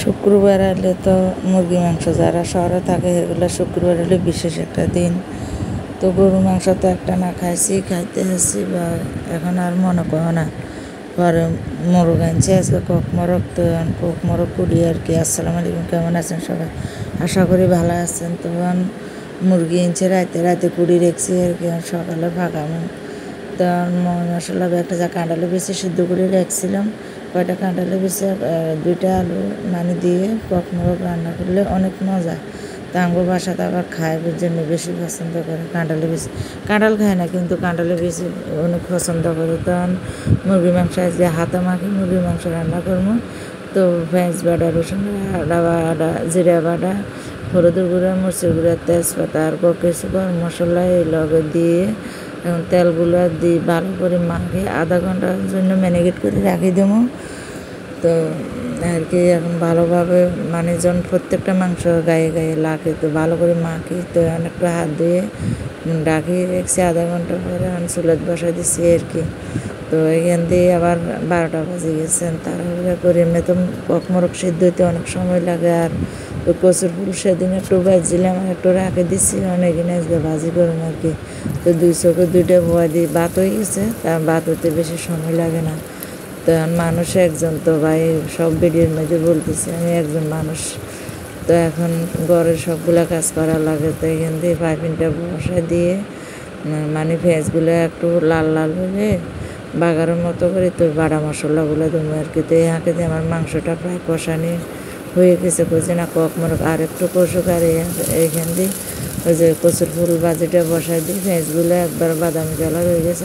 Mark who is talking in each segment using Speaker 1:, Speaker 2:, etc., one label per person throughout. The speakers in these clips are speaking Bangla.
Speaker 1: শুক্রবার হলে তো মুরগি মাংস যারা শহরে থাকে এগুলো শুক্রবার হলে বিশেষ একটা দিন। তো গরু মাংস তো একটা না খাইতে আসছি বা এখন আর মনে করো না। পরে মোরগ আনছে আজকে কক মোরগ, তো কক মোরগ কুড়ি আর কি। আসসালামু আলাইকুম, কেমন আছেন সবাই? আশা করি ভালো আছেন। তো মুরগি আনছে রাতে কুড়ি রেখেছি আর কি, সকালে ভাগামো। তো মশলা একটা যা কাঁঠালে বেশি সিদ্ধ করে রাখছিলাম, কয়টা কাঁঠালে বেশি দুইটা আলু দিয়ে কক মোরগ রান্না করলে অনেক মজা। তা আমার বাসাতে আবার খায় জন্য বেশি পছন্দ করে কাঁঠালে বেশি। কাঁঠাল খায় না কিন্তু কাঁঠালে বেশি অনেক পছন্দ করে। তখন মুরগি মাংস আজকে হাতে মাখি মুরগি মাংস রান্না করবো। তো পেঁয়াজ বাটা, রসুন বাটা, জিরা বাটা, হলুদের গুঁড়া, মরিচের গুঁড়া, তেজপাতা আর কিছু গরম মশলা এই লগে দিয়ে এখন তেলগুলো দিয়ে ভালো করে মাখে আধা ঘন্টার জন্য ম্যারিনেট করে রাখি দেবো। তো আর কি এখন ভালোভাবে যখন প্রত্যেকটা মাংস গায়ে লাগে তো ভালো করে মাখি। তো একটু হাত ধুয়ে ডাকি রেখেছি, আধা ঘন্টা পরে আমি চুলাত বসাই দিচ্ছি আর কি। তো এখান দিয়ে আবার 12টা বাজে গেছেন, তাড়াহুড়া করে তো কক মোরগ সিদ্ধ হইতে অনেক সময় লাগে। আর ওই কচুর ফুল সেদিন একটু ভাজছিলাম আর একটু রাখে দিচ্ছি, অনেকদিন আজকে ভাজি করুন আর কি। তো 2 চোখে 2টা ভয় দিয়ে ভাত হয়ে গেছে, তা ভাত হতে বেশি সময় লাগে না। তো মানুষ একজন, তো ভাই সব ভিডিওর মধ্যে বলতেছি আমি একজন মানুষ। তো এখন ঘরের সবগুলা কাজ করা লাগে। তো এখান দিয়ে পাইপিনটা বসা দিয়ে পেঁয়াজগুলো একটু লাল লাল হলে বাগারের মতো করে তো বাটা মশলাগুলো দেবো আর কি। তো এই হাঁকে দিয়ে আমার মাংসটা প্রায় কষানি হয়ে গেছে। কষে না কক মোরগ আর একটু কষুক। আর এইখান দিয়ে ওই যে কচুর ফুল ভাজিটা বসাই দিই, পেঁয়াজগুলো একবার বাদামি কালার হয়ে গেছে।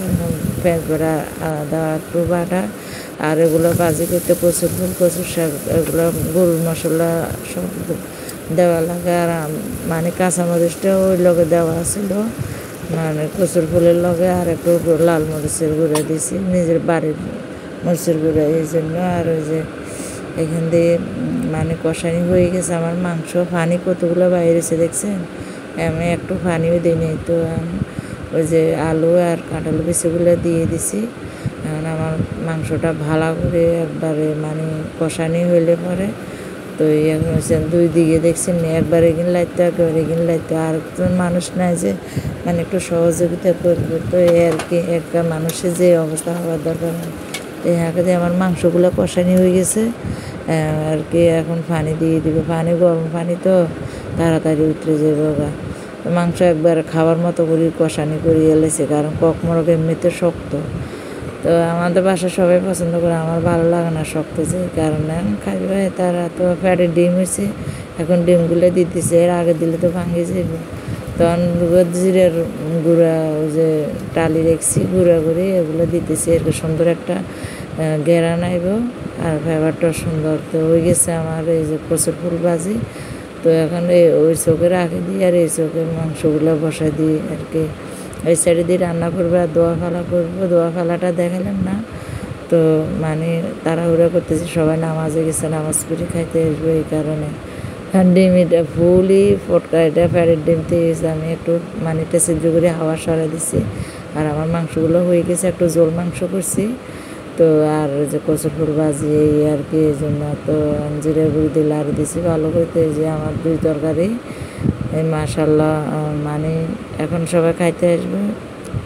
Speaker 1: পেঁয়াজ বাটা, আদা একটু বাটা আর এগুলো ভাজি করতে কচুর ফুল, কচুর শাক, এগুলো গরুর মশলা সব দেওয়া লাগে। আর কাঁচামরিচটা ওই লগে দেওয়া ছিল, কচুর ফুলের লগে। আর একটু লাল মরিচের গুঁড়া দিয়েছি, নিজের বাড়ির মরিচের গুঁড়া, এই জন্য। আর ওই যে এখান দিয়ে কষানি হয়ে গেছে আমার মাংস। পানি কতগুলো বাইরেছে দেখছেন, আমি একটু পানিও দিই নি। তো ওই যে আলু আর কাঁঠাল বিচিগুলো দিয়ে দিছি। এখন আমার মাংসটা ভালো করে একবারে কষানি হইলে পরে তো এখন হচ্ছে 2 দিকে দেখছেন একবার এগিন লাইতে একবার এগিন লাইতে। আর একজন মানুষ নাই যে একটু সহযোগিতা করবে। তো আর কি একটা মানুষের যে অবস্থা হওয়ার দরকার এই হাঁকে দিয়ে আমার মাংসগুলো কষানি হয়ে গেছে আর কি। এখন পানি দিয়ে দিবে, পানি গরম পানি তো তাড়াতাড়ি উতরে যাবে গা। মাংস একবার খাবার মতো করে কষানি করে এলেছে, কারণ কক মোরগ এমনিতে শক্ত। তো আমাদের বাসায় সবাই পছন্দ করে, আমার ভালো লাগে না শক্ত, যে কারণে খাইবে। তারা তো ফ্যাটের ডিম হয়েছে, এখন ডিমগুলো দিতেছে, এর আগে দিলে তো ভাঙে যাবে। তখন জিরের গুঁড়া, ওই যে টালি রেখছি গুঁড়া করে এগুলো দিতেছি আর কি, সুন্দর একটা ঘেরা নাইব আর ফ্লেভারটা সুন্দর। তো হয়ে গেছে আমার এই যে কচুর ফুল ভাজি। তো এখন ওই চোখে রাখি দিই আর এই চোখের মাংসগুলো বসাই দিই আর কি। এই সাইডে দিয়ে রান্না করবো আর দোয়া ফালা করবো। দোয়া ফালাটা দেখালাম না, তো তাড়াহুড়া করতেছি, সবাই নামাজে গেছে, নামাজ পড়ে খাইতে আসবো এই কারণে। ডিম এটা ফুলই ফটকা, এটা ফ্যাটের ডিম গেছে। আমি একটু এটা সিদ্ধ করে হাওয়া সরাই দিছি। আর আমার মাংসগুলো হয়ে গেছে, একটু ঝোল মাংস করছি। তো আর যে কচুর ফুল ভাজি এই আর কি, এই জন্য তো জিরে গুঁড়ি দিয়ে লাড়ি দিছি ভালো করতে। যে আমার 2 তরকারি এই মাশাল্লাহ। এখন সবাই খাইতে আসবে।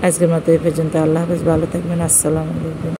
Speaker 1: আজকের মতো এই পর্যন্ত, আল্লাহ হাফেজ, ভালো থাকবেন, আসসালামু আলাইকুম।